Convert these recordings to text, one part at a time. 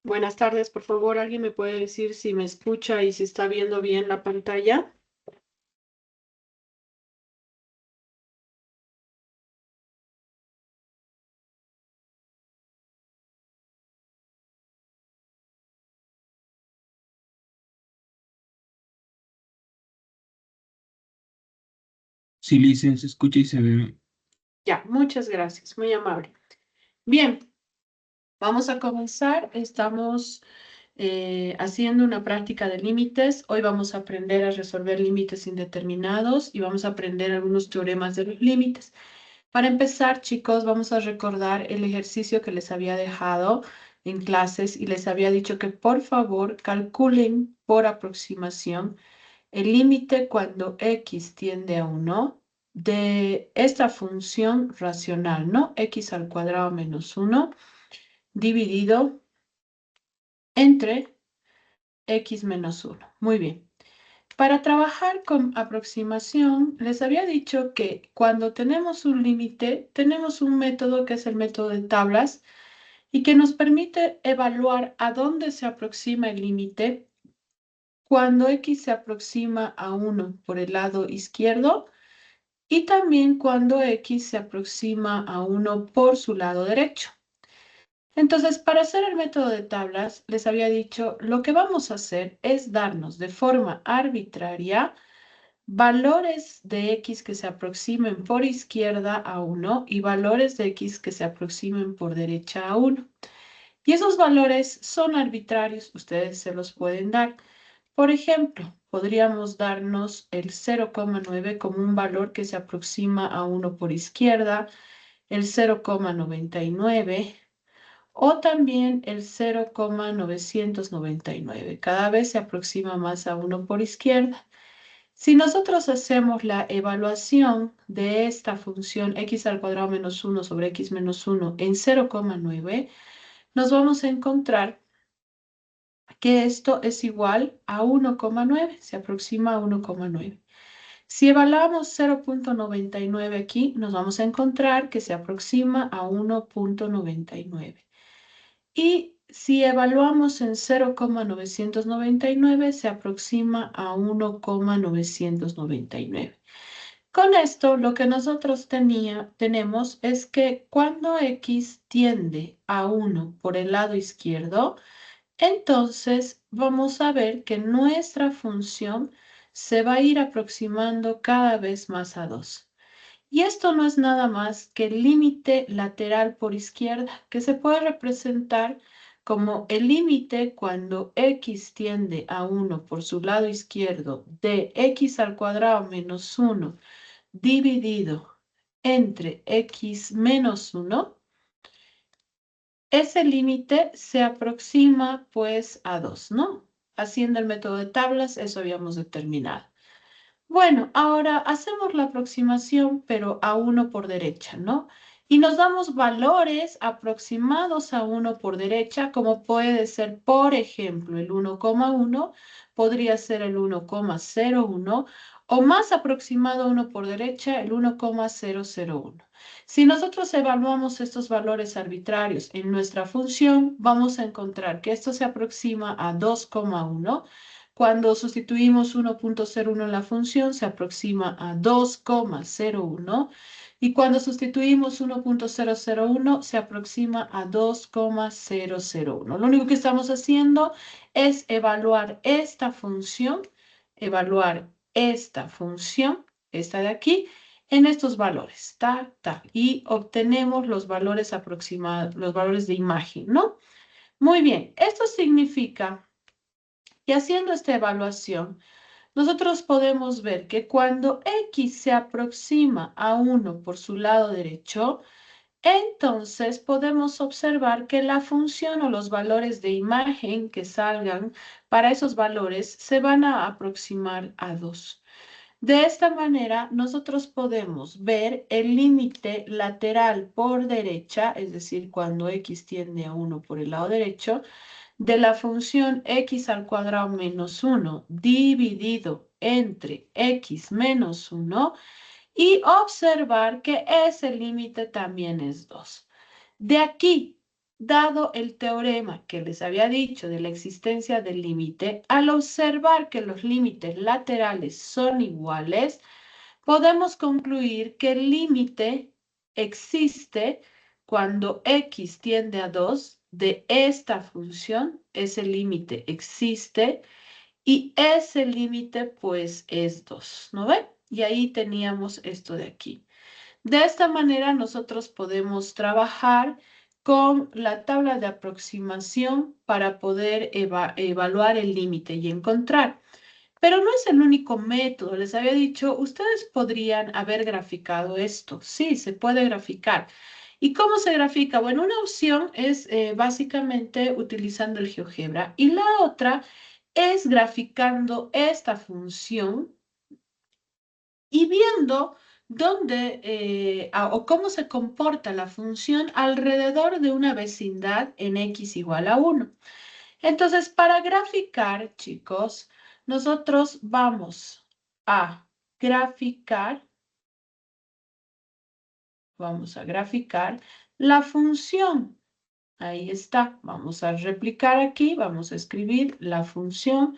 Buenas tardes, por favor, ¿alguien me puede decir si me escucha y si está viendo bien la pantalla? Sí, Licen, se escucha y se ve. Ya, muchas gracias, muy amable. Bien, vamos a comenzar. Estamos haciendo una práctica de límites. Hoy vamos a aprender a resolver límites indeterminados y vamos a aprender algunos teoremas de los límites. Para empezar, chicos, vamos a recordar el ejercicio que les había dejado en clases y les había dicho que por favor calculen por aproximación el límite cuando x tiende a 1 de esta función racional, ¿no? X al cuadrado menos 1 dividido entre x menos 1. Muy bien. Para trabajar con aproximación, les había dicho que cuando tenemos un límite, tenemos un método que es el método de tablas y que nos permite evaluar a dónde se aproxima el límite cuando x se aproxima a 1 por el lado izquierdo y también cuando x se aproxima a 1 por su lado derecho. Entonces, para hacer el método de tablas, les había dicho, lo que vamos a hacer es darnos de forma arbitraria valores de x que se aproximen por izquierda a 1 y valores de x que se aproximen por derecha a 1. Y esos valores son arbitrarios, ustedes se los pueden dar. Por ejemplo, podríamos darnos el 0,9 como un valor que se aproxima a 1 por izquierda, el 0,99 o también el 0,999. Cada vez se aproxima más a 1 por izquierda. Si nosotros hacemos la evaluación de esta función x al cuadrado menos 1 sobre x menos 1 en 0,9, nos vamos a encontrar que esto es igual a 1,9, se aproxima a 1,9. Si evaluamos 0,99 aquí, nos vamos a encontrar que se aproxima a 1,99. Y si evaluamos en 0,999, se aproxima a 1,999. Con esto, lo que nosotros tenemos es que cuando x tiende a 1 por el lado izquierdo, entonces vamos a ver que nuestra función se va a ir aproximando cada vez más a 2. Y esto no es nada más que el límite lateral por izquierda, que se puede representar como el límite cuando x tiende a 1 por su lado izquierdo de x al cuadrado menos 1 dividido entre x menos 1, ese límite se aproxima pues a 2, ¿no? Haciendo el método de tablas, eso habíamos determinado. Bueno, ahora hacemos la aproximación, pero a 1 por derecha, ¿no? Y nos damos valores aproximados a 1 por derecha, como puede ser, por ejemplo, el 1,1, podría ser el 1,01, o más aproximado a 1 por derecha, el 1,001. Si nosotros evaluamos estos valores arbitrarios en nuestra función, vamos a encontrar que esto se aproxima a 2,1. Cuando sustituimos 1,01 en la función, se aproxima a 2,01. Y cuando sustituimos 1,001, se aproxima a 2,001. Lo único que estamos haciendo es evaluar esta función, esta de aquí, en estos valores, tal, tal. Y obtenemos los valores aproximados, los valores de imagen, ¿no? Muy bien, esto significa que haciendo esta evaluación, nosotros podemos ver que cuando x se aproxima a 1 por su lado derecho, entonces podemos observar que la función o los valores de imagen que salgan para esos valores se van a aproximar a 2. De esta manera, nosotros podemos ver el límite lateral por derecha, es decir, cuando x tiende a 1 por el lado derecho, de la función x al cuadrado menos 1 dividido entre x menos 1 y observar que ese límite también es 2. De aquí, dado el teorema que les había dicho de la existencia del límite, al observar que los límites laterales son iguales, podemos concluir que el límite existe cuando x tiende a 2 de esta función, ese límite existe y ese límite pues es 2, ¿no ven? Y ahí teníamos esto de aquí. De esta manera nosotros podemos trabajar con la tabla de aproximación para poder evaluar el límite y encontrar. Pero no es el único método. Les había dicho, ustedes podrían haber graficado esto. Sí, se puede graficar. ¿Y cómo se grafica? Bueno, una opción es básicamente utilizando el GeoGebra y la otra es graficando esta función y viendo dónde o cómo se comporta la función alrededor de una vecindad en x igual a 1. Entonces, para graficar, chicos, nosotros vamos a graficar, la función. Ahí está. Vamos a replicar aquí, vamos a escribir la función.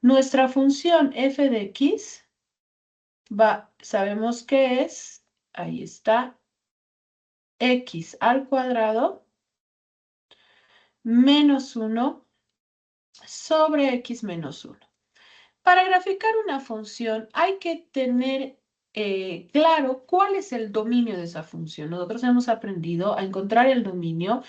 Nuestra función f de x sabemos que es, ahí está, x al cuadrado menos 1 sobre x menos 1. Para graficar una función hay que tener claro cuál es el dominio de esa función. Nosotros hemos aprendido a encontrar el dominio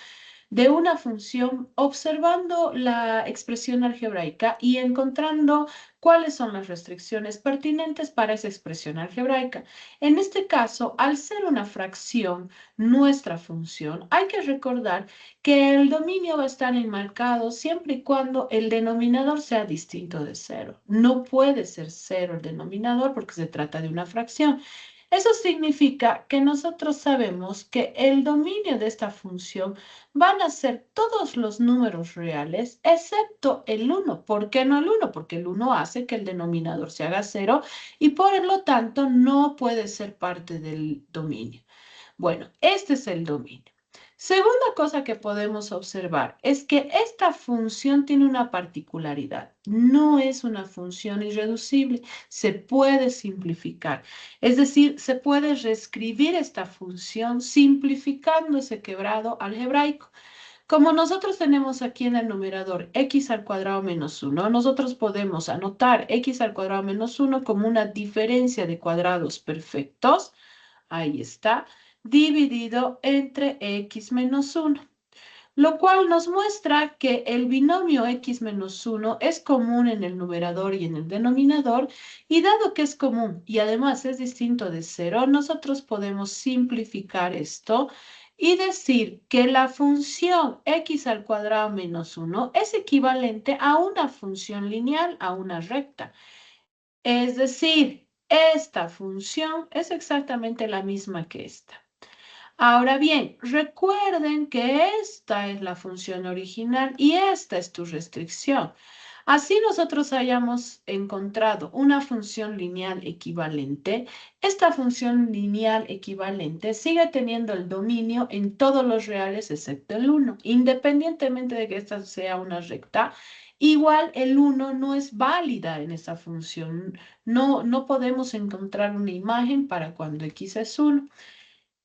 de una función observando la expresión algebraica y encontrando cuáles son las restricciones pertinentes para esa expresión algebraica. En este caso, al ser una fracción, nuestra función, hay que recordar que el dominio va a estar enmarcado siempre y cuando el denominador sea distinto de 0. No puede ser 0 el denominador porque se trata de una fracción. Eso significa que nosotros sabemos que el dominio de esta función van a ser todos los números reales, excepto el 1. ¿Por qué no el 1? Porque el 1 hace que el denominador se haga 0 y por lo tanto no puede ser parte del dominio. Bueno, este es el dominio. Segunda cosa que podemos observar es que esta función tiene una particularidad. No es una función irreducible, se puede simplificar. Es decir, se puede reescribir esta función simplificando ese quebrado algebraico. Como nosotros tenemos aquí en el numerador x al cuadrado menos 1, nosotros podemos anotar x al cuadrado menos 1 como una diferencia de cuadrados perfectos. Ahí está, dividido entre x menos 1, lo cual nos muestra que el binomio x menos 1 es común en el numerador y en el denominador, y dado que es común y además es distinto de 0, nosotros podemos simplificar esto y decir que la función x al cuadrado menos 1 es equivalente a una función lineal, a una recta. Es decir, esta función es exactamente la misma que esta. Ahora bien, recuerden que esta es la función original y esta es tu restricción. Así nosotros hayamos encontrado una función lineal equivalente, esta función lineal equivalente sigue teniendo el dominio en todos los reales excepto el 1. Independientemente de que esta sea una recta, igual el 1 no es válida en esta función. No podemos encontrar una imagen para cuando x es 1.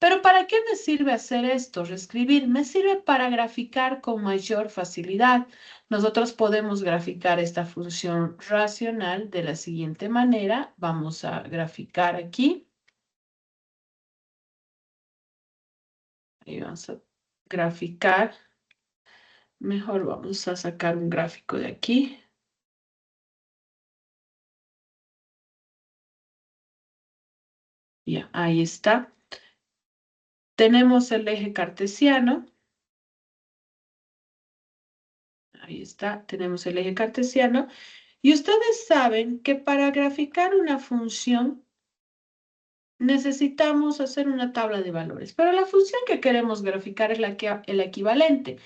Pero ¿para qué me sirve hacer esto? Reescribir. Me sirve para graficar con mayor facilidad. Nosotros podemos graficar esta función racional de la siguiente manera. Vamos a graficar aquí. Ahí vamos a graficar. Mejor vamos a sacar un gráfico de aquí. Ya, ahí está. Tenemos el eje cartesiano. Ahí está, tenemos el eje cartesiano. Y ustedes saben que para graficar una función necesitamos hacer una tabla de valores. Pero la función que queremos graficar es el equivalente,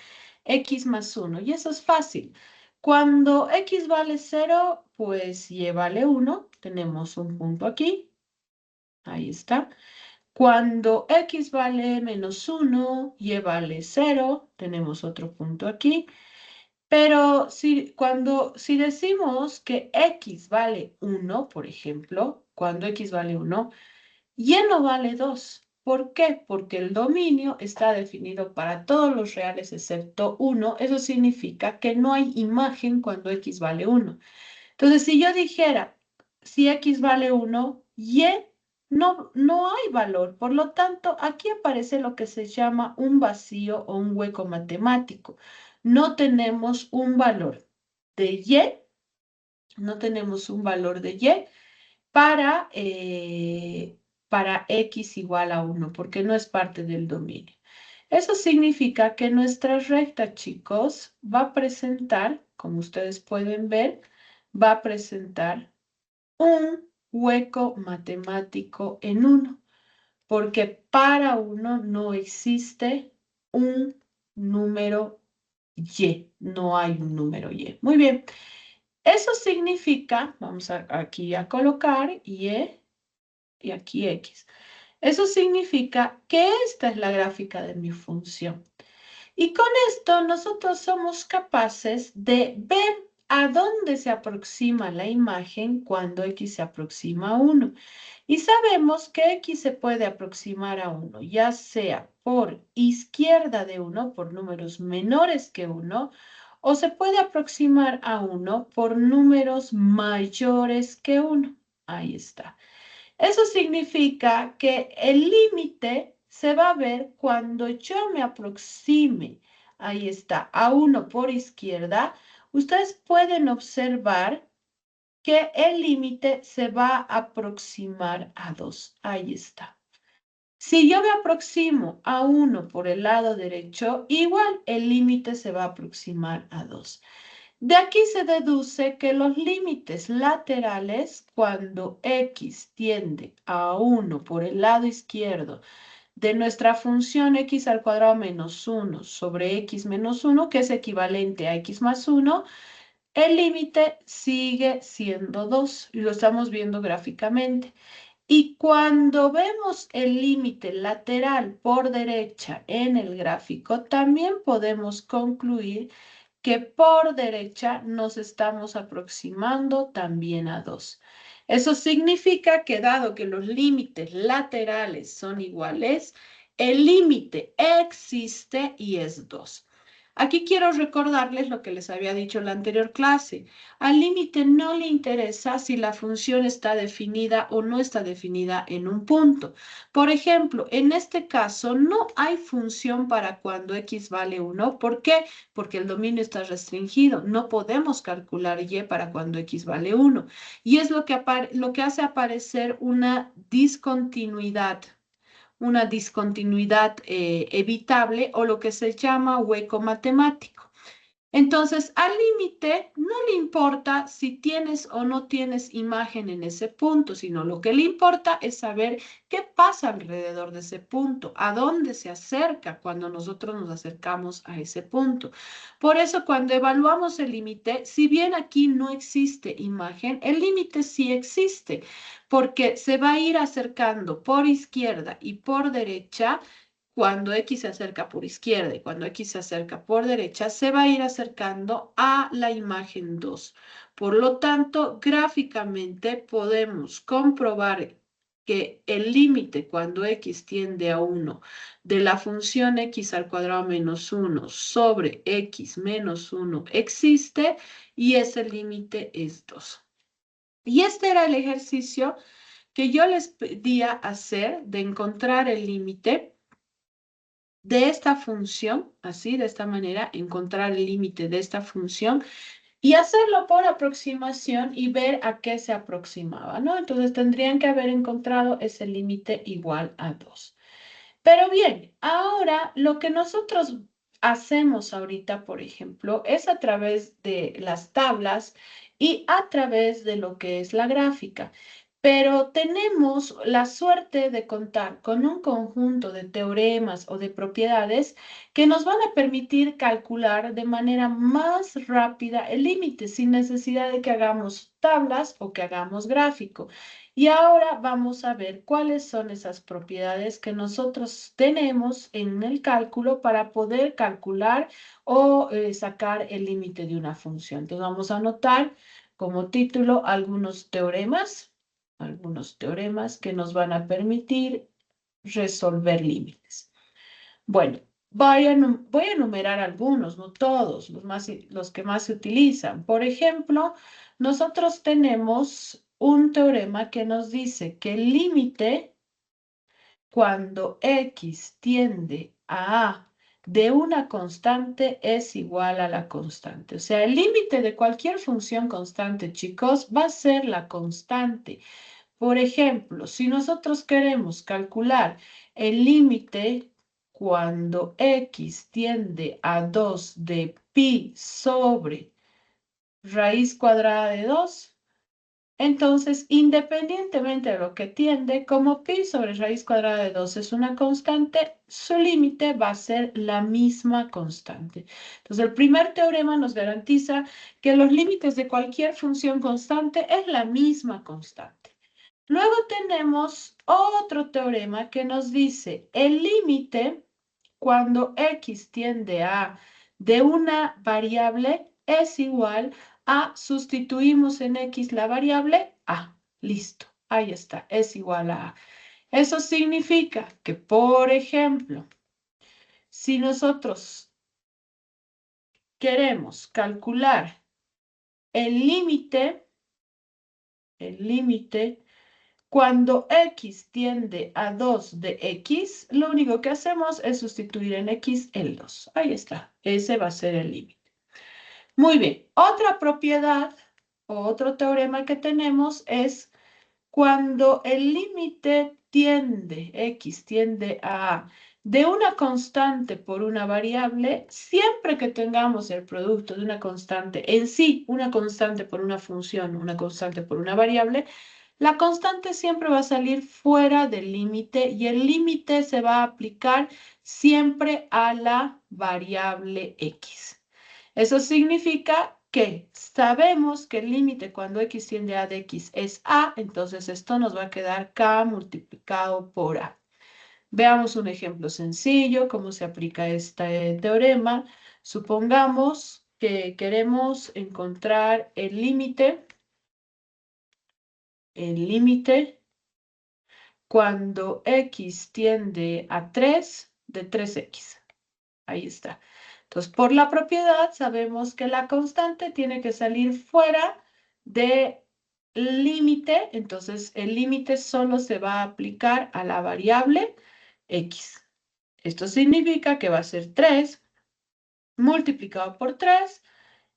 x más 1. Y eso es fácil. Cuando x vale 0, pues y vale 1. Tenemos un punto aquí. Ahí está. Cuando x vale menos 1, y vale 0, tenemos otro punto aquí. Pero si decimos que x vale 1, por ejemplo, cuando x vale 1, y no vale 2. ¿Por qué? Porque el dominio está definido para todos los reales excepto 1. Eso significa que no hay imagen cuando x vale 1. Entonces, si yo dijera, si x vale 1, y no hay valor. Por lo tanto, aquí aparece lo que se llama un vacío o un hueco matemático. No tenemos un valor de y, no tenemos un valor de y para x igual a 1, porque no es parte del dominio. Eso significa que nuestra recta, chicos, va a presentar, como ustedes pueden ver, va a presentar un hueco matemático en 1, porque para 1 no existe un número y, no hay un número y. Muy bien, eso significa, vamos aquí a colocar y aquí x. Eso significa que esta es la gráfica de mi función. Y con esto nosotros somos capaces de ver a dónde se aproxima la imagen cuando x se aproxima a 1. Y sabemos que x se puede aproximar a 1, ya sea por izquierda de 1, por números menores que 1, o se puede aproximar a 1 por números mayores que 1. Ahí está. Eso significa que el límite se va a ver cuando yo me aproxime, ahí está, a 1 por izquierda. Ustedes pueden observar que el límite se va a aproximar a 2. Ahí está. Si yo me aproximo a 1 por el lado derecho, igual el límite se va a aproximar a 2. De aquí se deduce que los límites laterales, cuando x tiende a 1 por el lado izquierdo de nuestra función x al cuadrado menos 1 sobre x menos 1, que es equivalente a x más 1, el límite sigue siendo 2 y lo estamos viendo gráficamente. Y cuando vemos el límite lateral por derecha en el gráfico, también podemos concluir que por derecha nos estamos aproximando también a 2. Eso significa que dado que los límites laterales son iguales, el límite existe y es 2. Aquí quiero recordarles lo que les había dicho en la anterior clase. Al límite no le interesa si la función está definida o no está definida en un punto. Por ejemplo, en este caso no hay función para cuando x vale 1. ¿Por qué? Porque el dominio está restringido. No podemos calcular y para cuando x vale 1. Y es lo que hace aparecer una discontinuidad evitable o lo que se llama hueco matemático. Entonces, al límite no le importa si tienes o no tienes imagen en ese punto, sino lo que le importa es saber qué pasa alrededor de ese punto, a dónde se acerca cuando nosotros nos acercamos a ese punto. Por eso, cuando evaluamos el límite, si bien aquí no existe imagen, el límite sí existe, porque se va a ir acercando por izquierda y por derecha cuando x se acerca por izquierda y cuando x se acerca por derecha, se va a ir acercando a la imagen 2. Por lo tanto, gráficamente podemos comprobar que el límite cuando x tiende a 1 de la función x al cuadrado menos 1 sobre x menos 1 existe y ese límite es 2. Y este era el ejercicio que yo les pedía hacer de encontrar el límite de esta función, así, de esta manera, encontrar el límite de esta función y hacerlo por aproximación y ver a qué se aproximaba, ¿no? Entonces tendrían que haber encontrado ese límite igual a 2. Pero bien, ahora lo que nosotros hacemos ahorita, por ejemplo, es a través de las tablas y a través de lo que es la gráfica. pero tenemos la suerte de contar con un conjunto de teoremas o de propiedades que nos van a permitir calcular de manera más rápida el límite sin necesidad de que hagamos tablas o que hagamos gráfico. Y ahora vamos a ver cuáles son esas propiedades que nosotros tenemos en el cálculo para poder calcular o sacar el límite de una función. Entonces vamos a anotar como título algunos teoremas que nos van a permitir resolver límites. Bueno, voy a enumerar algunos, no todos, los que más se utilizan. Por ejemplo, nosotros tenemos un teorema que nos dice que el límite cuando x tiende a A de una constante es igual a la constante. O sea, el límite de cualquier función constante, chicos, va a ser la constante. Por ejemplo, si nosotros queremos calcular el límite cuando x tiende a 2 de pi sobre raíz cuadrada de 2, entonces, independientemente de lo que tiende, como pi sobre raíz cuadrada de 2 es una constante, su límite va a ser la misma constante. Entonces, el primer teorema nos garantiza que los límites de cualquier función constante es la misma constante. Luego tenemos otro teorema que nos dice el límite cuando x tiende a de una variable es igual a, sustituimos en x la variable a. Listo, ahí está, es igual a A. Eso significa que, por ejemplo, si nosotros queremos calcular el límite cuando x tiende a 2 de x, lo único que hacemos es sustituir en x el 2. Ahí está, ese va a ser el límite. Muy bien, otra propiedad o otro teorema que tenemos es cuando el límite x tiende a de una constante por una variable, siempre que tengamos el producto de una constante en sí, una constante por una función, una constante por una variable, la constante siempre va a salir fuera del límite y el límite se va a aplicar siempre a la variable x. Eso significa que sabemos que el límite cuando x tiende a de x es a, entonces esto nos va a quedar k multiplicado por a. Veamos un ejemplo sencillo, cómo se aplica este teorema. Supongamos que queremos encontrar el límite cuando x tiende a 3 de 3x. Ahí está. Entonces, por la propiedad sabemos que la constante tiene que salir fuera del límite. Entonces, el límite solo se va a aplicar a la variable x. Esto significa que va a ser 3 multiplicado por 3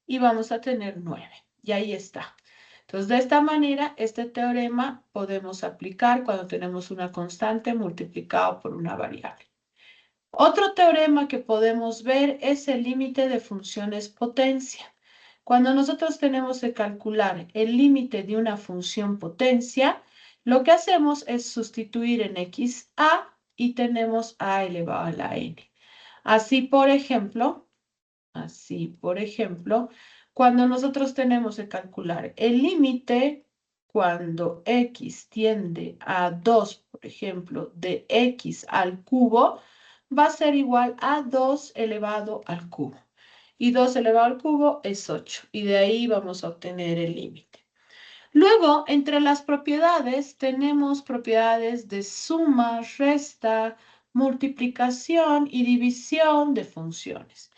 y vamos a tener 9. Y ahí está. Entonces, de esta manera, este teorema podemos aplicar cuando tenemos una constante multiplicado por una variable. Otro teorema que podemos ver es el límite de funciones potencia. Cuando nosotros tenemos que calcular el límite de una función potencia, lo que hacemos es sustituir en x a y tenemos a elevado a la n. Así, por ejemplo, cuando nosotros tenemos que calcular el límite cuando x tiende a 2, por ejemplo, de x al cubo, va a ser igual a 2 elevado al cubo. Y 2 elevado al cubo es 8. Y de ahí vamos a obtener el límite. Luego, entre las propiedades, tenemos propiedades de suma, resta, multiplicación y división de funciones.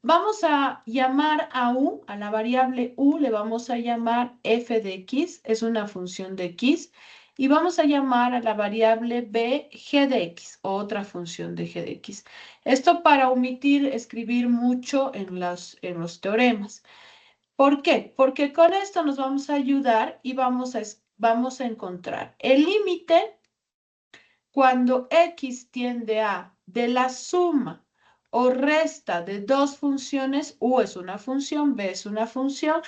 Vamos a llamar a u, a la variable u, le vamos a llamar f de x, es una función de x, y vamos a llamar a la variable b g de x, otra función de g de x. Esto para omitir escribir mucho en los teoremas. ¿Por qué? Porque con esto nos vamos a ayudar y vamos a encontrar el límite cuando x tiende a de la suma o resta de dos funciones, u es una función, b es una función,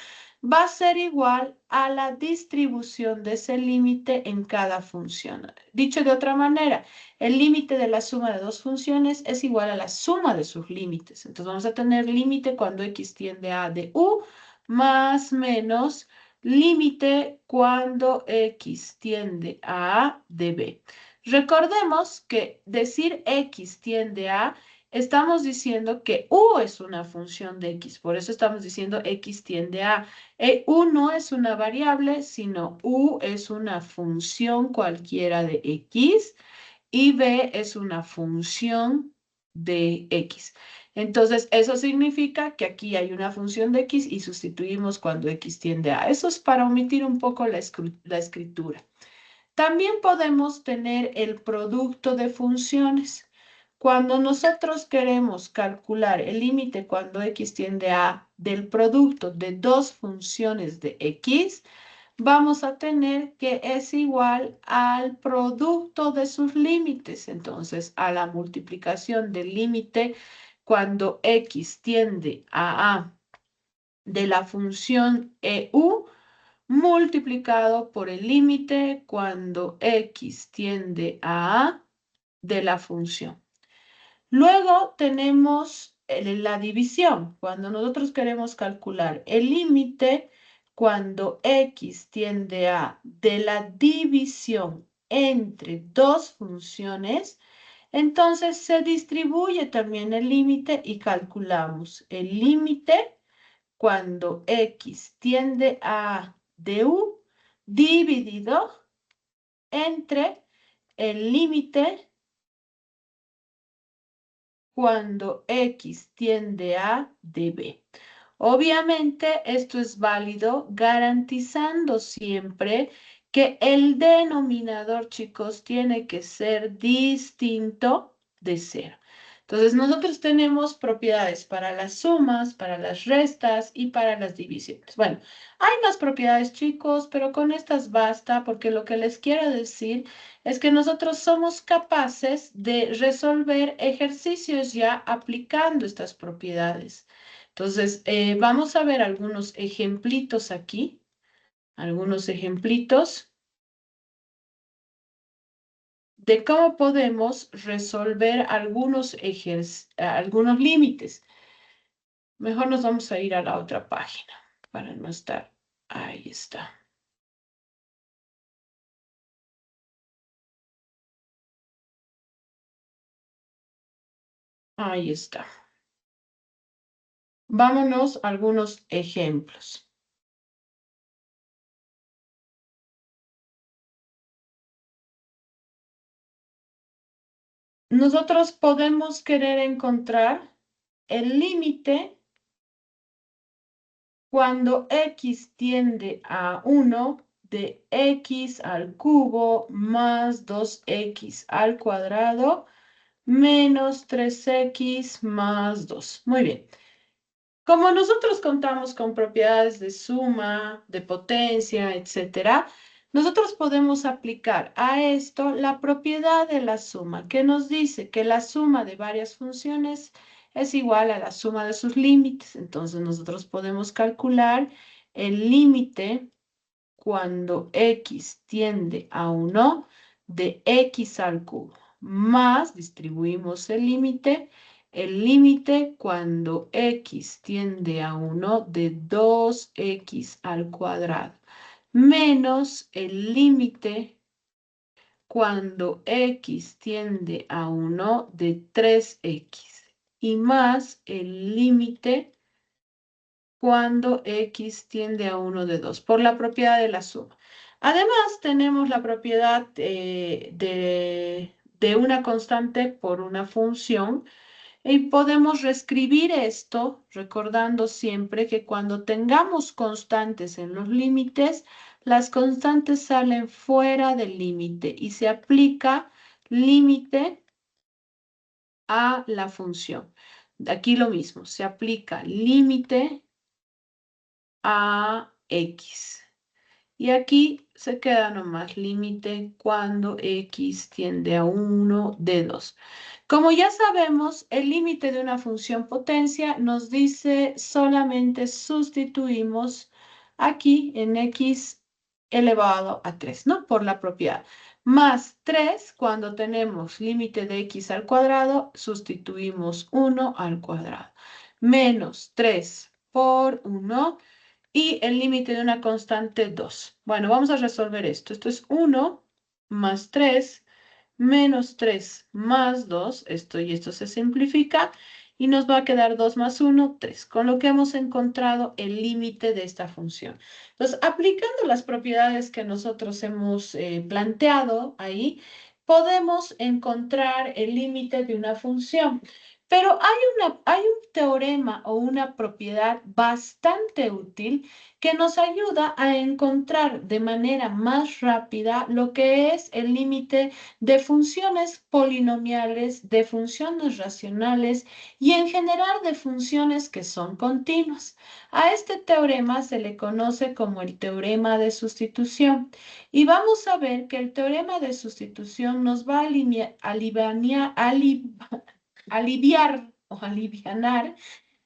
va a ser igual a la distribución de ese límite en cada función. Dicho de otra manera, el límite de la suma de dos funciones es igual a la suma de sus límites. Entonces vamos a tener límite cuando x tiende a de u más menos límite cuando x tiende a de b. Recordemos que decir x tiende a, estamos diciendo que u es una función de x, por eso estamos diciendo x tiende a. U no es una variable, sino u es una función cualquiera de x y b es una función de x. Entonces, eso significa que aquí hay una función de x y sustituimos cuando x tiende a. Eso es para omitir un poco la escritura. También podemos tener el producto de funciones. Cuando nosotros queremos calcular el límite cuando x tiende a del producto de dos funciones de x, vamos a tener que es igual al producto de sus límites. Entonces, a la multiplicación del límite cuando x tiende a de la función EU multiplicado por el límite cuando x tiende a de la función. Luego tenemos la división. Cuando nosotros queremos calcular el límite cuando x tiende a de la división entre dos funciones, entonces se distribuye también el límite y calculamos el límite cuando x tiende a du dividido entre el límite cuando x tiende a db. Obviamente esto es válido garantizando siempre que el denominador, chicos, tiene que ser distinto de cero. Entonces, nosotros tenemos propiedades para las sumas, para las restas y para las divisiones. Bueno, hay más propiedades, chicos, pero con estas basta porque lo que les quiero decir es que nosotros somos capaces de resolver ejercicios ya aplicando estas propiedades. Entonces, vamos a ver algunos ejemplitos aquí, algunos ejemplitos de cómo podemos resolver algunos límites. Mejor nos vamos a ir a la otra página para no estar. Ahí está. Ahí está. Vámonos a algunos ejemplos. Nosotros podemos querer encontrar el límite cuando x tiende a 1 de x al cubo más 2x al cuadrado menos 3x más 2. Muy bien. Como nosotros contamos con propiedades de suma, de potencia, etcétera, nosotros podemos aplicar a esto la propiedad de la suma, que nos dice que la suma de varias funciones es igual a la suma de sus límites. Entonces, nosotros podemos calcular el límite cuando x tiende a 1 de x al cubo, más distribuimos el límite cuando x tiende a 1 de 2x al cuadrado, menos el límite cuando x tiende a 1 de 3x y más el límite cuando x tiende a 1 de 2, por la propiedad de la suma. Además, tenemos la propiedad de una constante por una función y podemos reescribir esto recordando siempre que cuando tengamos constantes en los límites, las constantes salen fuera del límite y se aplica límite a la función. Aquí lo mismo, se aplica límite a x. Y aquí se queda nomás límite cuando x tiende a 1 de 2. Como ya sabemos, el límite de una función potencia nos dice solamente sustituimos aquí en x elevado a 3, ¿no? Por la propiedad. Más 3, cuando tenemos límite de x al cuadrado, sustituimos 1 al cuadrado. Menos 3 por 1 y el límite de una constante 2. Bueno, vamos a resolver esto. Esto es 1 más 3 menos 3 más 2, esto y esto se simplifica, y nos va a quedar 2 más 1, 3, con lo que hemos encontrado el límite de esta función. Entonces, aplicando las propiedades que nosotros hemos planteado ahí, podemos encontrar el límite de una función. Pero hay un teorema o una propiedad bastante útil que nos ayuda a encontrar de manera más rápida lo que es el límite de funciones polinomiales, de funciones racionales y en general de funciones que son continuas. A este teorema se le conoce como el teorema de sustitución y vamos a ver que el teorema de sustitución nos va a aliviar o alivianar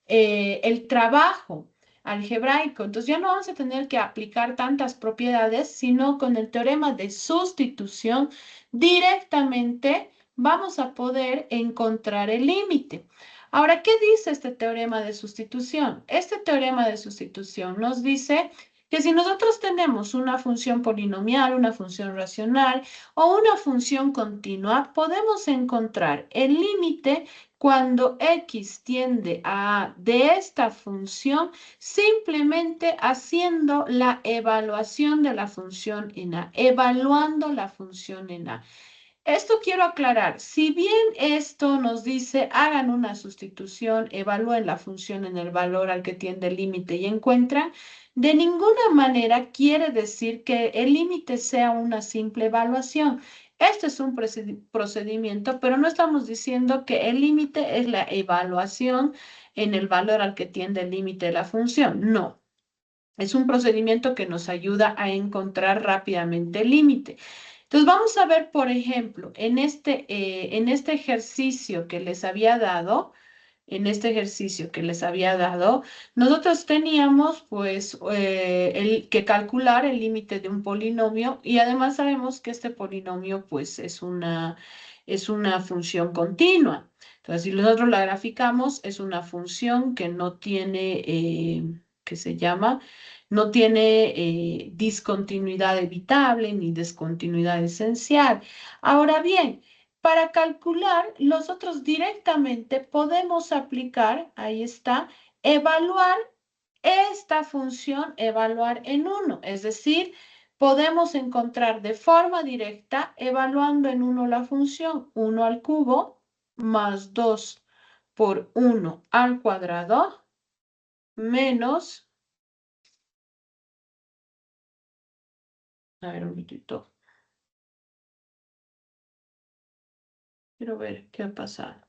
el trabajo algebraico. Entonces ya no vamos a tener que aplicar tantas propiedades, sino con el teorema de sustitución directamente vamos a poder encontrar el límite. Ahora, ¿qué dice este teorema de sustitución? Este teorema de sustitución nos dice que si nosotros tenemos una función polinomial, una función racional o una función continua, podemos encontrar el límite cuando x tiende a A de esta función, simplemente haciendo la evaluación de la función en A, evaluando la función en A. Esto quiero aclarar, si bien esto nos dice hagan una sustitución, evalúen la función en el valor al que tiende el límite y encuentran, de ninguna manera quiere decir que el límite sea una simple evaluación. Este es un procedimiento, pero no estamos diciendo que el límite es la evaluación en el valor al que tiende el límite de la función. No. Es un procedimiento que nos ayuda a encontrar rápidamente el límite. Entonces vamos a ver, por ejemplo, en este ejercicio que les había dado, nosotros teníamos pues que calcular el límite de un polinomio y además sabemos que este polinomio pues es una función continua. Entonces, si nosotros la graficamos, es una función que no tiene, ¿qué se llama? No tiene discontinuidad evitable ni discontinuidad esencial. Ahora bien, para calcular, nosotros directamente podemos aplicar, ahí está, evaluar esta función, evaluar en 1. Es decir, podemos encontrar de forma directa, evaluando en 1 la función 1 al cubo más 2 por 1 al cuadrado menos, a ver un minutito, quiero ver qué ha pasado.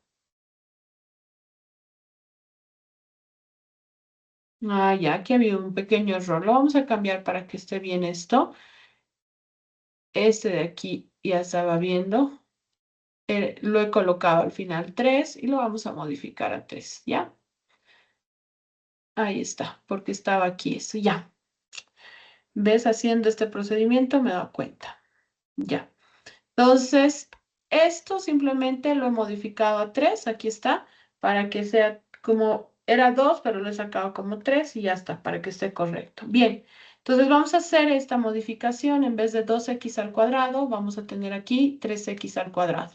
Ah, ya, aquí había un pequeño error. Lo vamos a cambiar para que esté bien esto. Este de aquí ya estaba viendo. Lo he colocado al final 3 y lo vamos a modificar a 3, ¿ya? Ahí está, porque estaba aquí eso, ya. ¿Ves? Haciendo este procedimiento me he dado cuenta. Ya. Entonces, esto simplemente lo he modificado a 3, aquí está, para que sea como, era 2, pero lo he sacado como 3 y ya está, para que esté correcto. Bien, entonces vamos a hacer esta modificación, en vez de 2x al cuadrado, vamos a tener aquí 3x al cuadrado.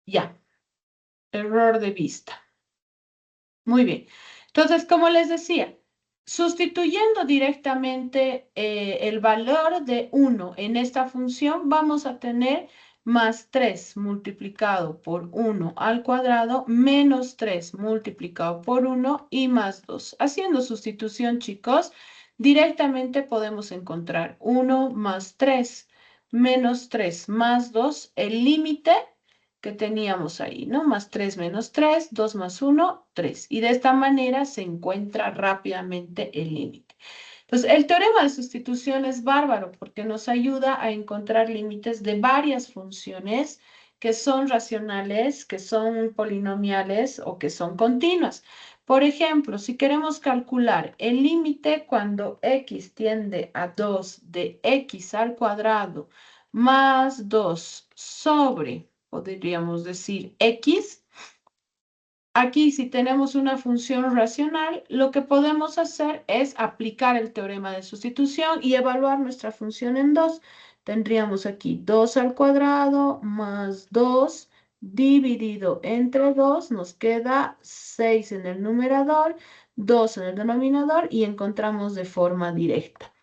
Ya, error de vista. Muy bien. Entonces, como les decía, sustituyendo directamente el valor de 1 en esta función, vamos a tener más 3 multiplicado por 1 al cuadrado, menos 3 multiplicado por 1 y más 2. Haciendo sustitución, chicos, directamente podemos encontrar 1 más 3 menos 3 más 2, el límite que teníamos ahí, ¿no? Más 3 menos 3, 2 más 1, 3. Y de esta manera se encuentra rápidamente el límite. Entonces, el teorema de sustitución es bárbaro porque nos ayuda a encontrar límites de varias funciones que son racionales, que son polinomiales o que son continuas. Por ejemplo, si queremos calcular el límite cuando x tiende a 2 de x al cuadrado más 2 sobre, podríamos decir, x. Aquí, si tenemos una función racional, lo que podemos hacer es aplicar el teorema de sustitución y evaluar nuestra función en 2. Tendríamos aquí 2 al cuadrado más 2 dividido entre 2. Nos queda 6 en el numerador, 2 en el denominador y encontramos de forma directa.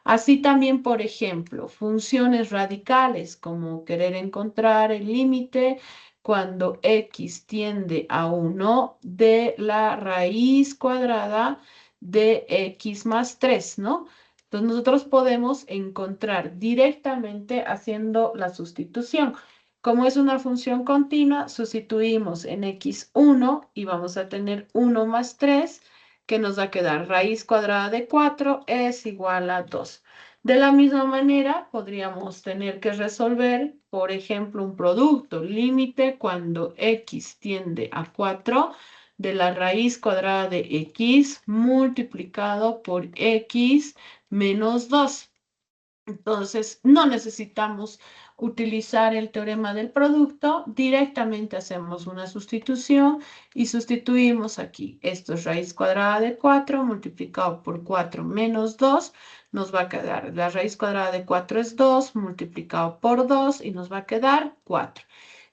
Así también, por ejemplo, funciones radicales, como querer encontrar el límite cuando x tiende a 1 de la raíz cuadrada de x más 3, ¿no? Entonces nosotros podemos encontrar directamente haciendo la sustitución. Como es una función continua, sustituimos en x1 y vamos a tener 1 más 3, que nos va a quedar raíz cuadrada de 4 es igual a 2. De la misma manera, podríamos tener que resolver, por ejemplo, un producto límite cuando x tiende a 4 de la raíz cuadrada de x multiplicado por x menos 2. Entonces, no necesitamos utilizar el teorema del producto, directamente hacemos una sustitución y sustituimos aquí. Esto es raíz cuadrada de 4 multiplicado por 4 menos 2, nos va a quedar, la raíz cuadrada de 4 es 2 multiplicado por 2 y nos va a quedar 4.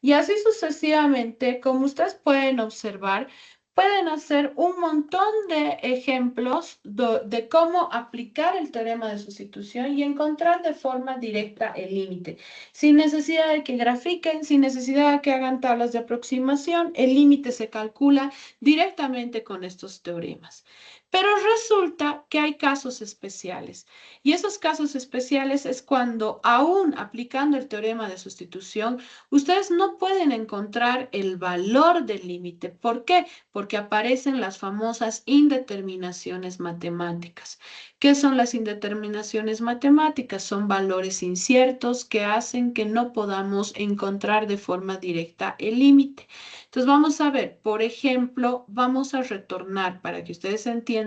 Y así sucesivamente, como ustedes pueden observar, pueden hacer un montón de ejemplos de cómo aplicar el teorema de sustitución y encontrar de forma directa el límite. Sin necesidad de que grafiquen, sin necesidad de que hagan tablas de aproximación, el límite se calcula directamente con estos teoremas. Pero resulta que hay casos especiales. Y esos casos especiales es cuando, aún aplicando el teorema de sustitución, ustedes no pueden encontrar el valor del límite. ¿Por qué? Porque aparecen las famosas indeterminaciones matemáticas. ¿Qué son las indeterminaciones matemáticas? Son valores inciertos que hacen que no podamos encontrar de forma directa el límite. Entonces vamos a ver, por ejemplo, vamos a retornar para que ustedes entiendan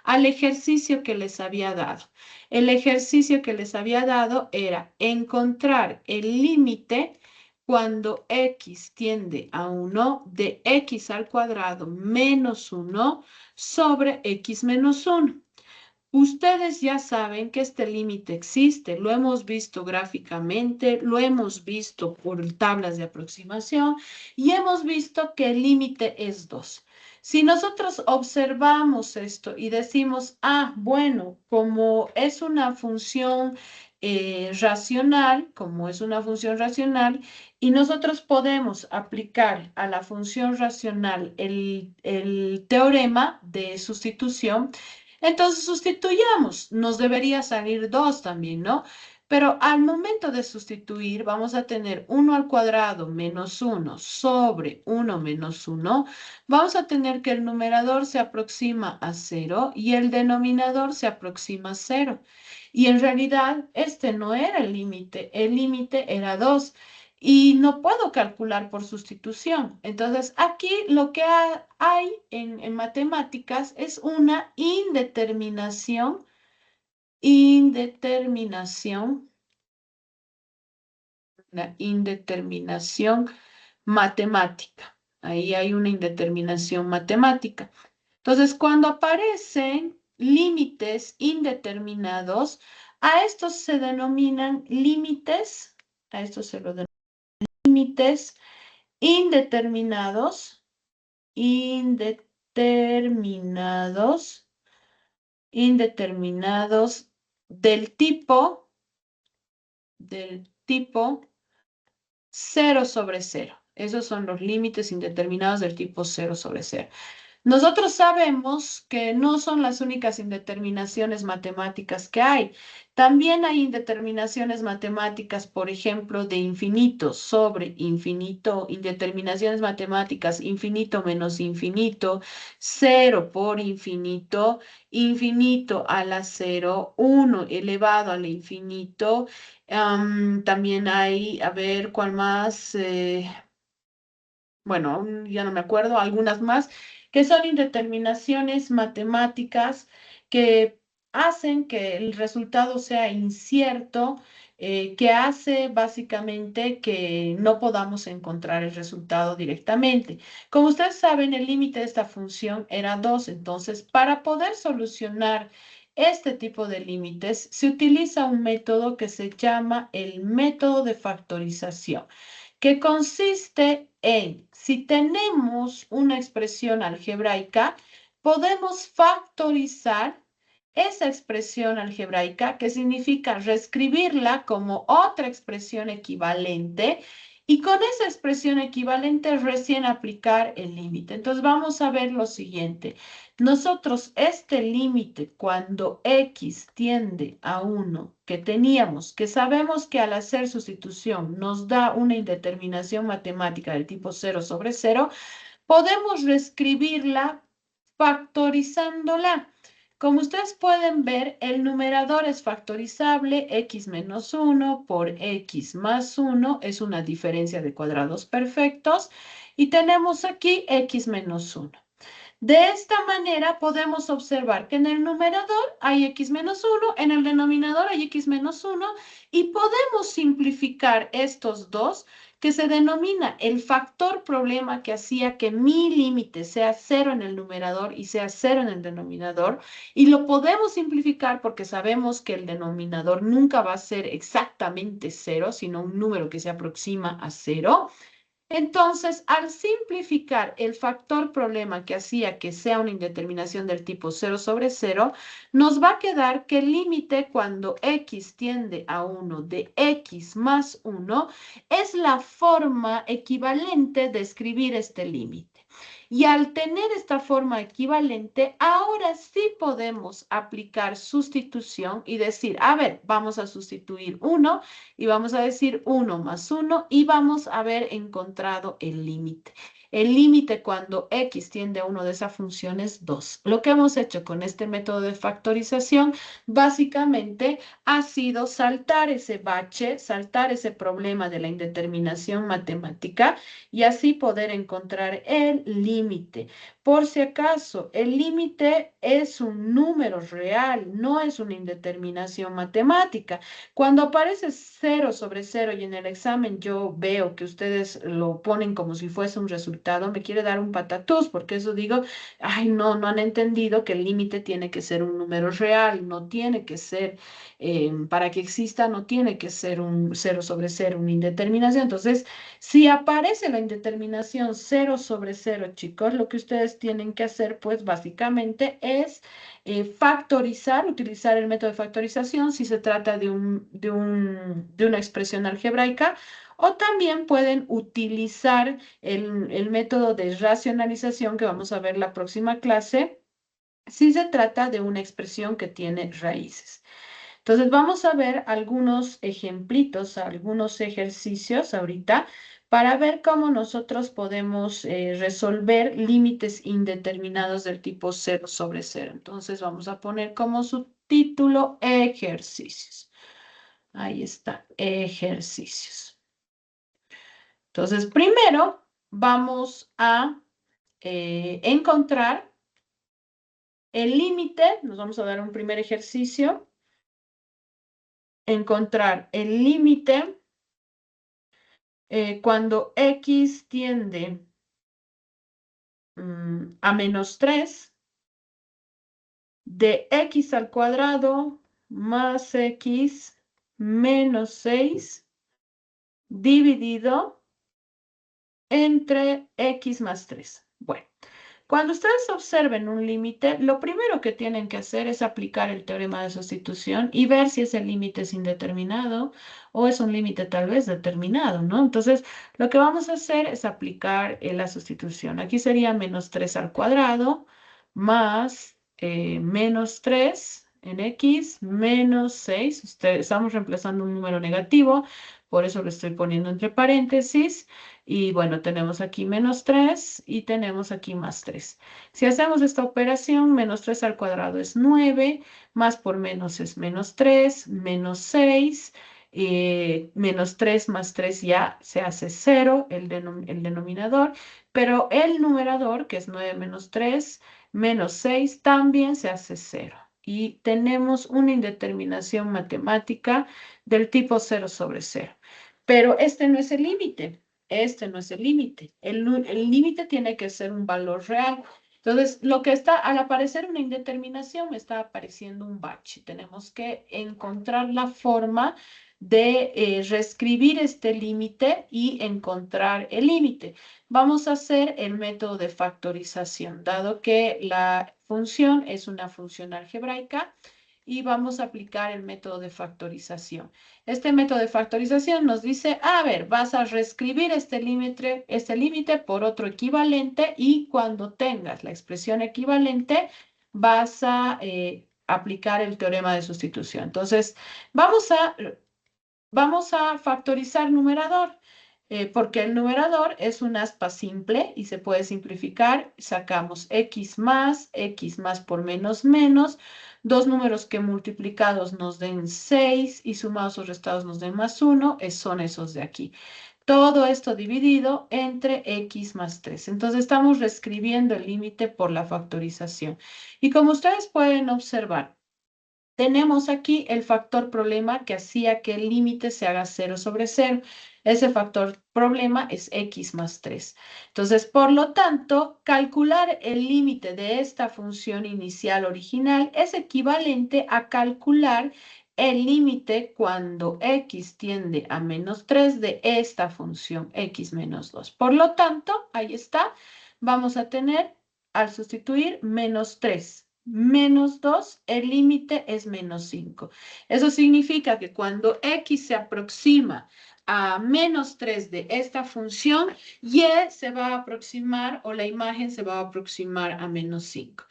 al ejercicio que les había dado. El ejercicio que les había dado era encontrar el límite cuando x tiende a 1 de x al cuadrado menos 1 sobre x menos 1. Ustedes ya saben que este límite existe, lo hemos visto gráficamente, lo hemos visto por tablas de aproximación y hemos visto que el límite es 2. Si nosotros observamos esto y decimos, bueno, como es una función racional, y nosotros podemos aplicar a la función racional el teorema de sustitución, entonces sustituyamos, nos debería salir 2 también, ¿no? Pero al momento de sustituir vamos a tener 1 al cuadrado menos 1 sobre 1 menos 1. Vamos a tener que el numerador se aproxima a 0 y el denominador se aproxima a 0. Y en realidad este no era el límite era 2 y no puedo calcular por sustitución. Entonces, aquí lo que hay en matemáticas es una indeterminación matemática. Ahí hay una indeterminación matemática. Entonces, cuando aparecen límites indeterminados, a estos se denominan límites, a estos se lo denominan límites indeterminados, indeterminados del tipo 0 sobre 0. Esos son los límites indeterminados del tipo 0 sobre 0. Nosotros sabemos que no son las únicas indeterminaciones matemáticas que hay. También hay indeterminaciones matemáticas, por ejemplo, de infinito sobre infinito, indeterminaciones matemáticas infinito menos infinito, 0 por infinito, infinito a la 0, 1 elevado al infinito. También hay, a ver, ¿cuál más? Bueno, ya no me acuerdo, algunas más que son indeterminaciones matemáticas que hacen que el resultado sea incierto, que hace básicamente que no podamos encontrar el resultado directamente. Como ustedes saben, el límite de esta función era 2, entonces para poder solucionar este tipo de límites se utiliza un método que se llama el método de factorización, que consiste en, si tenemos una expresión algebraica, podemos factorizar esa expresión algebraica, que significa reescribirla como otra expresión equivalente, y con esa expresión equivalente recién aplicar el límite. Entonces vamos a ver lo siguiente. Nosotros este límite cuando x tiende a 1 que teníamos, que sabemos que al hacer sustitución nos da una indeterminación matemática del tipo 0 sobre 0, podemos reescribirla factorizándola. Como ustedes pueden ver, el numerador es factorizable, x menos 1 por x más 1 es una diferencia de cuadrados perfectos, y tenemos aquí x menos 1. De esta manera podemos observar que en el numerador hay x menos 1, en el denominador hay x menos 1, y podemos simplificar estos dos, que se denomina el factor problema que hacía que mi límite sea 0 en el numerador y sea 0 en el denominador, y lo podemos simplificar porque sabemos que el denominador nunca va a ser exactamente 0, sino un número que se aproxima a 0. Entonces, al simplificar el factor problema que hacía que sea una indeterminación del tipo 0 sobre 0, nos va a quedar que el límite cuando x tiende a 1 de x más 1 es la forma equivalente de escribir este límite. Y al tener esta forma equivalente, ahora sí podemos aplicar sustitución y decir, a ver, vamos a sustituir 1 y vamos a decir 1 más 1 y vamos a haber encontrado el límite. El límite cuando x tiende a 1 de esa función es 2. Lo que hemos hecho con este método de factorización básicamente ha sido saltar ese bache, saltar ese problema de la indeterminación matemática y así poder encontrar el límite. Por si acaso, el límite es un número real, no es una indeterminación matemática. Cuando aparece 0 sobre 0 y en el examen yo veo que ustedes lo ponen como si fuese un resultado, me quiere dar un patatús, porque eso digo, ay, no, no han entendido que el límite tiene que ser un número real, no tiene que ser, para que exista, no tiene que ser un 0 sobre 0, una indeterminación. Entonces, si aparece la indeterminación 0 sobre 0, chicos, lo que ustedes tienen que hacer, pues básicamente es factorizar, utilizar el método de factorización si se trata de una expresión algebraica, o también pueden utilizar el método de racionalización que vamos a ver la próxima clase si se trata de una expresión que tiene raíces. Entonces vamos a ver algunos ejemplitos, algunos ejercicios ahorita para ver cómo nosotros podemos resolver límites indeterminados del tipo 0 sobre 0. Entonces vamos a poner como subtítulo ejercicios. Ahí está, ejercicios. Entonces primero vamos a encontrar el límite. Nos vamos a dar un primer ejercicio. Encontrar el límite cuando x tiende a menos 3 de x al cuadrado más x menos 6 dividido entre x más 3. Bueno, cuando ustedes observen un límite, lo primero que tienen que hacer es aplicar el teorema de sustitución y ver si ese límite es indeterminado o es un límite tal vez determinado, ¿no? Entonces, lo que vamos a hacer es aplicar la sustitución. Aquí sería menos 3 al cuadrado más menos 3 en x menos 6. Estamos reemplazando un número negativo, por eso lo estoy poniendo entre paréntesis. Y bueno, tenemos aquí menos 3 y tenemos aquí más 3. Si hacemos esta operación, menos 3 al cuadrado es 9, más por menos es menos 3, menos 6. menos 3 más 3 ya se hace 0, el denominador, pero el numerador, que es 9 menos 3, menos 6, también se hace 0. Y tenemos una indeterminación matemática del tipo 0 sobre 0. Pero este no es el límite. Este no es el límite. El límite tiene que ser un valor real. Entonces, lo que está, al aparecer una indeterminación, me está apareciendo un bache. Tenemos que encontrar la forma de reescribir este límite y encontrar el límite. Vamos a hacer el método de factorización, dado que la función es una función algebraica y vamos a aplicar el método de factorización. Este método de factorización nos dice, a ver, vas a reescribir este límite por otro equivalente y cuando tengas la expresión equivalente, vas a aplicar el teorema de sustitución. Entonces, vamos a factorizar numerador, porque el numerador es un aspa simple y se puede simplificar. Sacamos x más por menos menos, dos números que multiplicados nos den 6 y sumados o restados nos den más 1, son esos de aquí. Todo esto dividido entre x más 3. Entonces estamos reescribiendo el límite por la factorización. Y como ustedes pueden observar, tenemos aquí el factor problema que hacía que el límite se haga 0 sobre 0. Ese factor problema es x más 3. Entonces, por lo tanto, calcular el límite de esta función inicial original es equivalente a calcular el límite cuando x tiende a menos 3 de esta función x menos 2. Por lo tanto, ahí está, vamos a tener, al sustituir, menos 3. Menos 2, el límite es menos 5. Eso significa que cuando x se aproxima a menos 3 de esta función, y se va a aproximar o la imagen se va a aproximar a menos 5.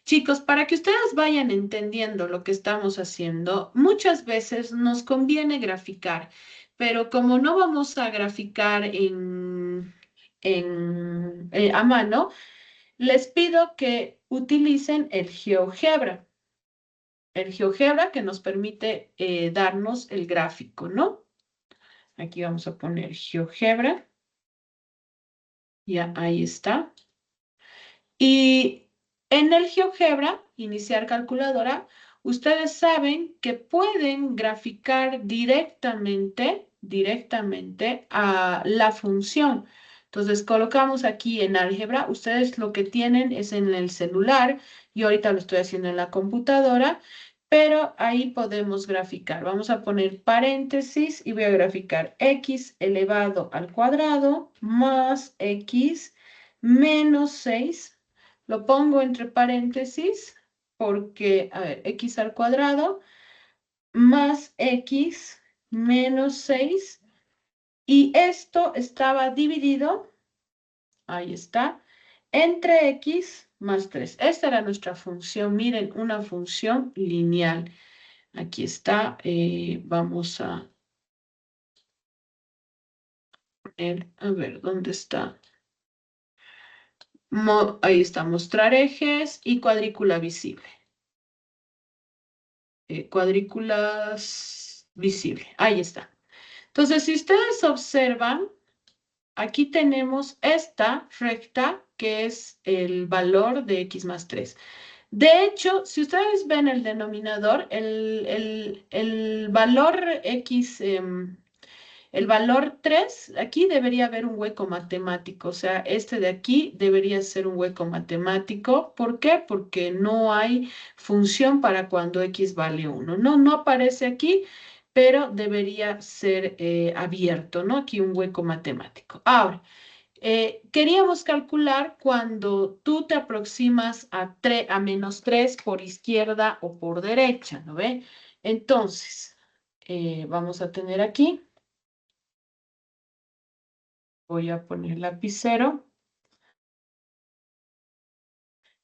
Chicos, para que ustedes vayan entendiendo lo que estamos haciendo, muchas veces nos conviene graficar, pero como no vamos a graficar a mano, les pido que utilicen el GeoGebra. El GeoGebra que nos permite darnos el gráfico, ¿no? Aquí vamos a poner GeoGebra. Ya, ahí está. Y en el GeoGebra, iniciar calculadora, ustedes saben que pueden graficar directamente a la función. Entonces, colocamos aquí en álgebra. Ustedes lo que tienen es en el celular. Yo ahorita lo estoy haciendo en la computadora, pero ahí podemos graficar. Vamos a poner paréntesis y voy a graficar x elevado al cuadrado más x menos 6. Lo pongo entre paréntesis porque, a ver, x al cuadrado más x menos 6. Y esto estaba dividido, ahí está, entre x más 3. Esta era nuestra función. Miren, una función lineal. Aquí está. Vamos a poner, a ver, ¿dónde está? Ahí está, mostrar ejes y cuadrícula visible. Cuadrículas visible. Ahí está. Entonces, si ustedes observan, aquí tenemos esta recta que es el valor de x más 3. De hecho, si ustedes ven el denominador, el valor x, el valor 3, aquí debería haber un hueco matemático, o sea, este de aquí debería ser un hueco matemático. ¿Por qué? Porque no hay función para cuando x vale 1. No aparece aquí, pero debería ser abierto, ¿no? Aquí un hueco matemático. Ahora, queríamos calcular cuando tú te aproximas a menos 3 por izquierda o por derecha, ¿no ve? Entonces, vamos a tener aquí. Voy a poner lapicero.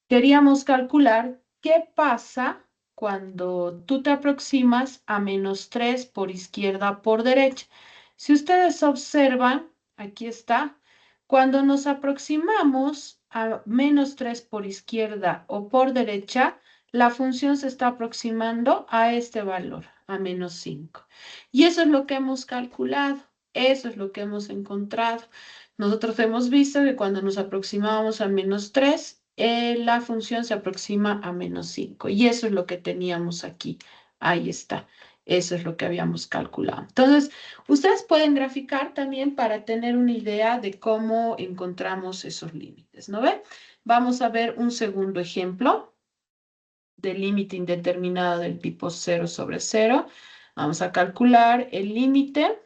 Queríamos calcular qué pasa cuando tú te aproximas a menos 3 por izquierda por derecha. Si ustedes observan, aquí está, cuando nos aproximamos a menos 3 por izquierda o por derecha, la función se está aproximando a este valor, a menos 5. Y eso es lo que hemos calculado. Eso es lo que hemos encontrado. Nosotros hemos visto que cuando nos aproximamos a menos 3, la función se aproxima a menos 5. Y eso es lo que teníamos aquí. Ahí está. Eso es lo que habíamos calculado. Entonces, ustedes pueden graficar también para tener una idea de cómo encontramos esos límites, ¿no ve? Vamos a ver un segundo ejemplo de límite indeterminado del tipo 0 sobre 0. Vamos a calcular el límite.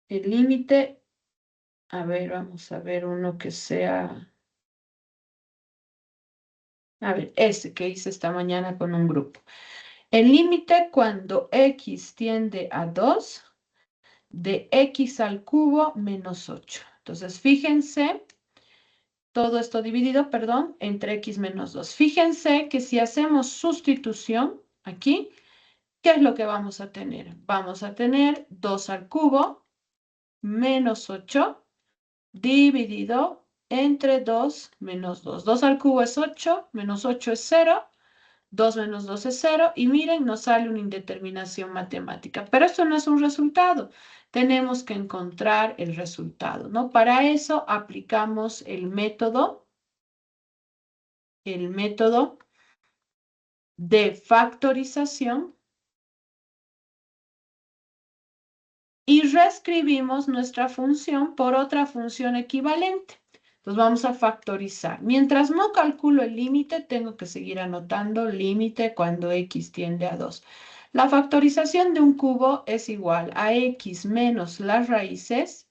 El límite, a ver, vamos a ver uno que sea, a ver, este que hice esta mañana con un grupo. El límite cuando x tiende a 2 de x al cubo menos 8. Entonces, fíjense, todo esto dividido, perdón, entre x menos 2. Fíjense que si hacemos sustitución aquí, ¿qué es lo que vamos a tener? Vamos a tener 2 al cubo menos 8 dividido entre 2 menos 2. 2 al cubo es 8, menos 8 es 0, 2 menos 2 es 0, y miren, nos sale una indeterminación matemática. Pero esto no es un resultado. Tenemos que encontrar el resultado, ¿no? Para eso aplicamos el método de factorización y reescribimos nuestra función por otra función equivalente. Entonces vamos a factorizar. Mientras no calculo el límite, tengo que seguir anotando límite cuando x tiende a 2. La factorización de un cubo es igual a x menos las raíces,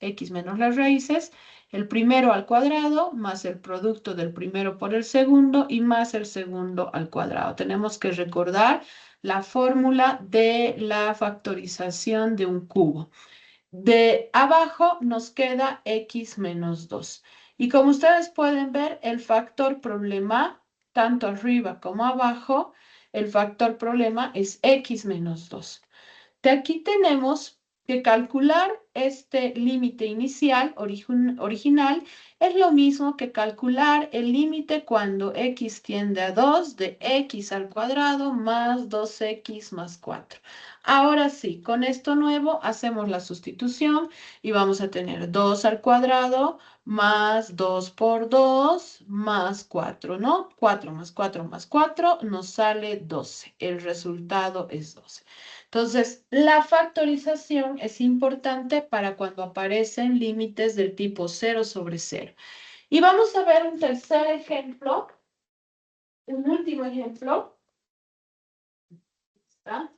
el primero al cuadrado, más el producto del primero por el segundo y más el segundo al cuadrado. Tenemos que recordar la fórmula de la factorización de un cubo. De abajo nos queda x menos 2. Y como ustedes pueden ver, el factor problema, tanto arriba como abajo, el factor problema es x menos 2. De aquí tenemos que calcular este límite inicial original es lo mismo que calcular el límite cuando x tiende a 2 de x al cuadrado más 2x más 4. Ahora sí, con esto nuevo hacemos la sustitución y vamos a tener 2 al cuadrado más 2 por 2 más 4, ¿no? 4 más 4 más 4 nos sale 12. El resultado es 12. Entonces, la factorización es importante para cuando aparecen límites del tipo 0 sobre 0. Y vamos a ver un tercer ejemplo, un último ejemplo. ¿Está?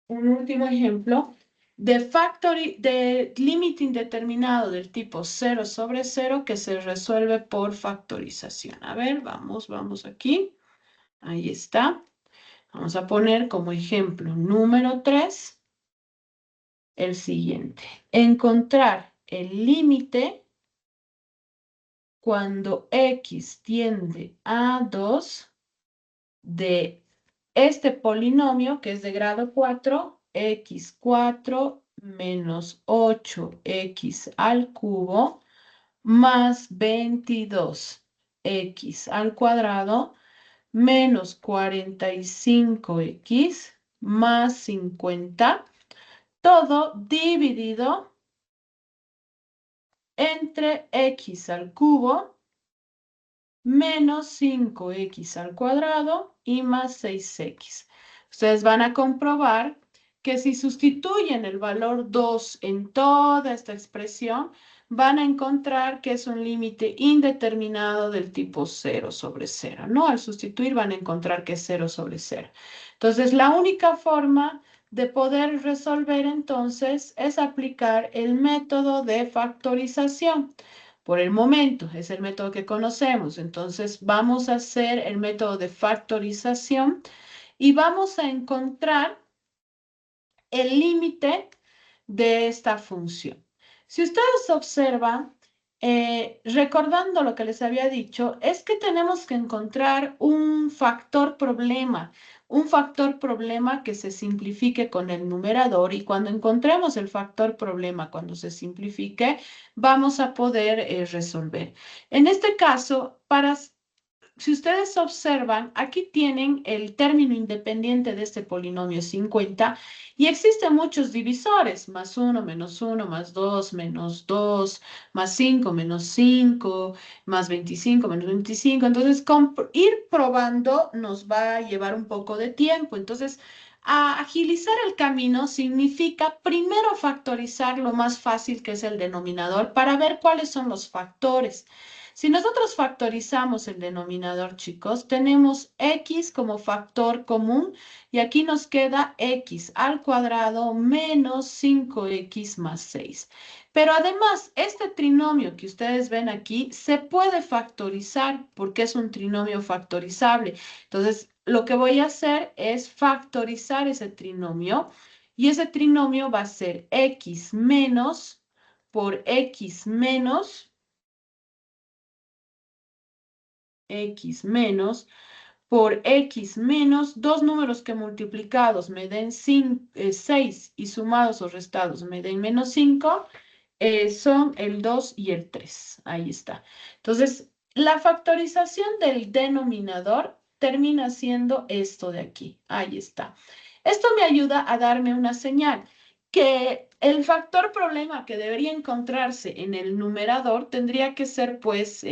Un último ejemplo de límite indeterminado del tipo 0 sobre 0 que se resuelve por factorización. A ver, vamos aquí. Ahí está. Vamos a poner como ejemplo número 3 el siguiente. Encontrar el límite cuando x tiende a 2 de este polinomio que es de grado 4, x4 menos 8x al cubo más 22x al cuadrado menos 45x más 50, todo dividido entre x al cubo menos 5x al cuadrado y más 6x. Ustedes van a comprobar que si sustituyen el valor 2 en toda esta expresión, van a encontrar que es un límite indeterminado del tipo 0 sobre 0, ¿no? Al sustituir van a encontrar que es 0 sobre 0. Entonces, la única forma de poder resolver entonces es aplicar el método de factorización. Por el momento, es el método que conocemos. Entonces, vamos a hacer el método de factorización y vamos a encontrar el límite de esta función. Si ustedes observan, recordando lo que les había dicho, es que tenemos que encontrar un factor problema. un factor problema que se simplifique con el numerador y cuando encontremos el factor problema, cuando se simplifique, vamos a poder resolver. En este caso, si ustedes observan, aquí tienen el término independiente de este polinomio 50 y existen muchos divisores, más 1, menos 1, más 2, menos 2, más 5, menos 5, más 25, menos 25. Entonces, ir probando nos va a llevar un poco de tiempo. Entonces, agilizar el camino significa primero factorizar lo más fácil que es el denominador para ver cuáles son los factores. Si nosotros factorizamos el denominador, chicos, tenemos x como factor común y aquí nos queda x al cuadrado menos 5x más 6. Pero además, este trinomio que ustedes ven aquí se puede factorizar porque es un trinomio factorizable. Entonces, lo que voy a hacer es factorizar ese trinomio y ese trinomio va a ser x menos por x menos x menos por x menos dos números que multiplicados me den 6 y sumados o restados me den menos 5, son el 2 y el 3. Ahí está. Entonces, la factorización del denominador termina siendo esto de aquí. Ahí está. Esto me ayuda a darme una señal que el factor problema que debería encontrarse en el numerador tendría que ser, pues,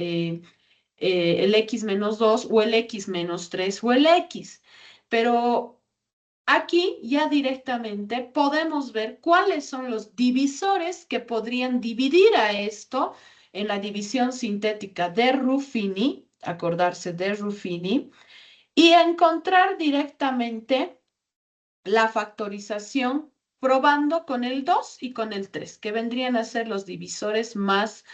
el x menos 2 o el x menos 3 o el x. Pero aquí ya directamente podemos ver cuáles son los divisores que podrían dividir a esto en la división sintética de Ruffini, acordarse de Ruffini, y encontrar directamente la factorización probando con el 2 y con el 3, que vendrían a ser los divisores más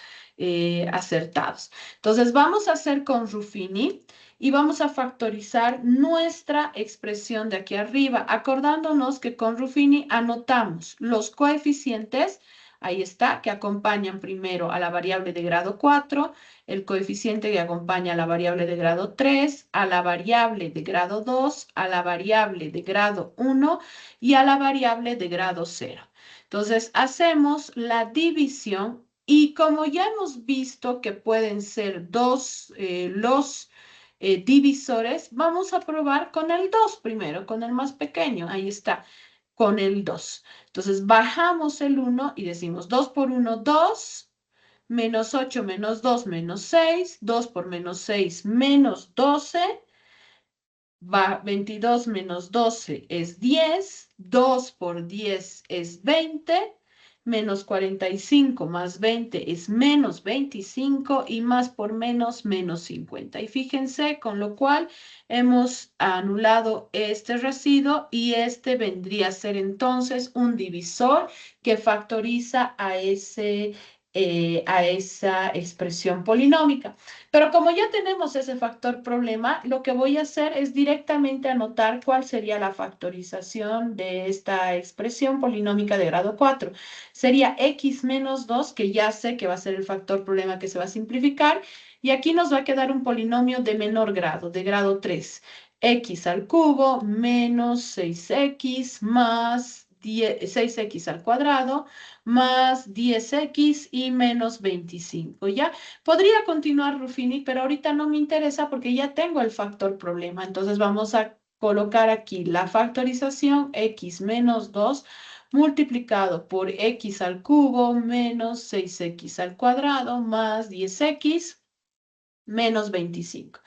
acertados. Entonces, vamos a hacer con Ruffini y vamos a factorizar nuestra expresión de aquí arriba, acordándonos que con Ruffini anotamos los coeficientes, ahí está, que acompañan primero a la variable de grado 4, el coeficiente que acompaña a la variable de grado 3, a la variable de grado 2, a la variable de grado 1 y a la variable de grado 0. Entonces, hacemos la división y como ya hemos visto que pueden ser dos los divisores, vamos a probar con el 2 primero, con el más pequeño. Ahí está, con el 2. Entonces, bajamos el 1 y decimos 2 por 1, 2. Menos 8 menos 2 menos 6, 2 por menos 6 menos 12, 22 menos 12 es 10, 2 por 10 es 20, menos 45 más 20 es menos 25 y más por menos 50. Y fíjense, con lo cual hemos anulado este residuo y este vendría a ser entonces un divisor que factoriza a esa expresión polinómica. Pero como ya tenemos ese factor problema, lo que voy a hacer es directamente anotar cuál sería la factorización de esta expresión polinómica de grado 4. Sería x menos 2, que ya sé que va a ser el factor problema que se va a simplificar, y aquí nos va a quedar un polinomio de menor grado, de grado 3. X al cubo menos 6x más 6x al cuadrado más 10x y menos 25, ¿ya? Podría continuar Ruffini, pero ahorita no me interesa porque ya tengo el factor problema. Entonces vamos a colocar aquí la factorización x menos 2 multiplicado por x al cubo menos 6x al cuadrado más 10x menos 25.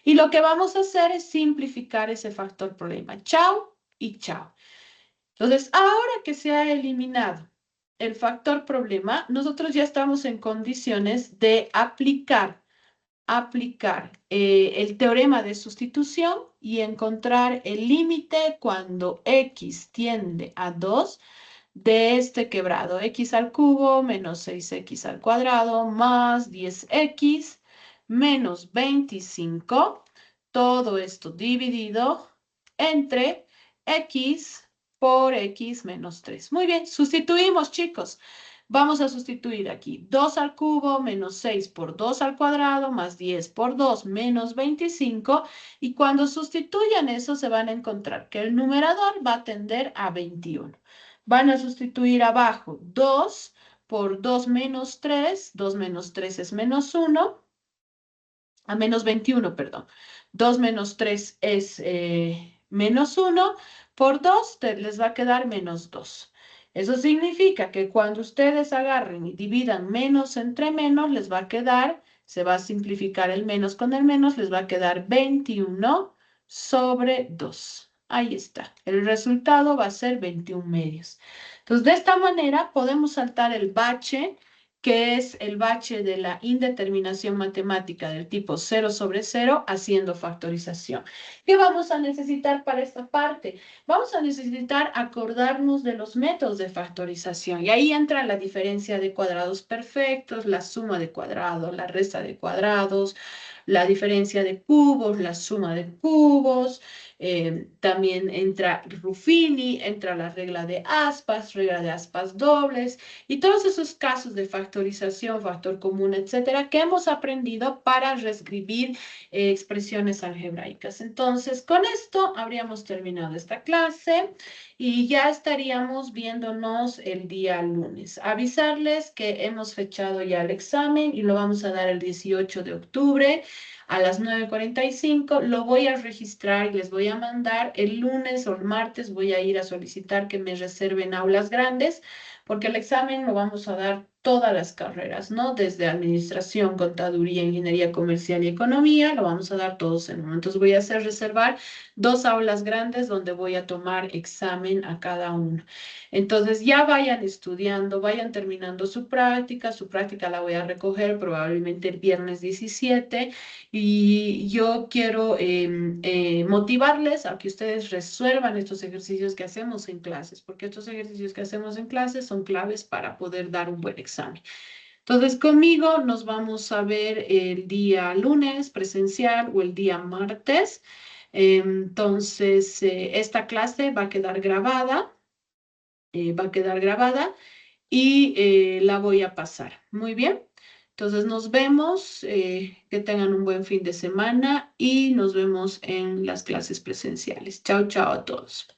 Y lo que vamos a hacer es simplificar ese factor problema. Chao y chao. Entonces, ahora que se ha eliminado el factor problema, nosotros ya estamos en condiciones de aplicar el teorema de sustitución y encontrar el límite cuando x tiende a 2 de este quebrado. X al cubo menos 6x al cuadrado más 10x menos 25. Todo esto dividido entre x por x menos 3. Muy bien, sustituimos, chicos. Vamos a sustituir aquí 2 al cubo menos 6 por 2 al cuadrado más 10 por 2 menos 25. Y cuando sustituyan eso se van a encontrar que el numerador va a tender a 21. Van a sustituir abajo 2 por 2 menos 3. 2 menos 3 es menos 1. A menos 21, perdón. 2 menos 3 es menos 1. Por 2 les va a quedar menos 2. Eso significa que cuando ustedes agarren y dividan menos entre menos, les va a quedar, se va a simplificar el menos con el menos, les va a quedar 21 sobre 2. Ahí está. El resultado va a ser 21 medios. Entonces, de esta manera podemos saltar el bache, que es el bache de la indeterminación matemática del tipo 0 sobre 0 haciendo factorización. ¿Qué vamos a necesitar para esta parte? Vamos a necesitar acordarnos de los métodos de factorización y ahí entra la diferencia de cuadrados perfectos, la suma de cuadrados, la resta de cuadrados, la diferencia de cubos, la suma de cubos. También entra Ruffini, entra la regla de aspas dobles y todos esos casos de factorización, factor común, etcétera, que hemos aprendido para reescribir expresiones algebraicas. Entonces, con esto habríamos terminado esta clase y ya estaríamos viéndonos el día lunes. Avisarles que hemos fechado ya el examen y lo vamos a dar el 18 de octubre a las 9:45. Lo voy a registrar y les voy a mandar el lunes o el martes. Voy a ir a solicitar que me reserven aulas grandes porque el examen lo vamos a dar todas las carreras, ¿no? Desde administración, contaduría, ingeniería comercial y economía, lo vamos a dar todos en uno. Entonces voy a hacer reservar 2 aulas grandes donde voy a tomar examen a cada uno. Entonces ya vayan estudiando, vayan terminando su práctica la voy a recoger probablemente el viernes 17 y yo quiero motivarles a que ustedes resuelvan estos ejercicios que hacemos en clases, porque estos ejercicios que hacemos en clases son claves para poder dar un buen examen. Entonces, conmigo nos vamos a ver el día lunes presencial o el día martes. Entonces, esta clase va a quedar grabada y la voy a pasar. Muy bien. Entonces nos vemos, que tengan un buen fin de semana y nos vemos en las clases presenciales. Chao, chao a todos.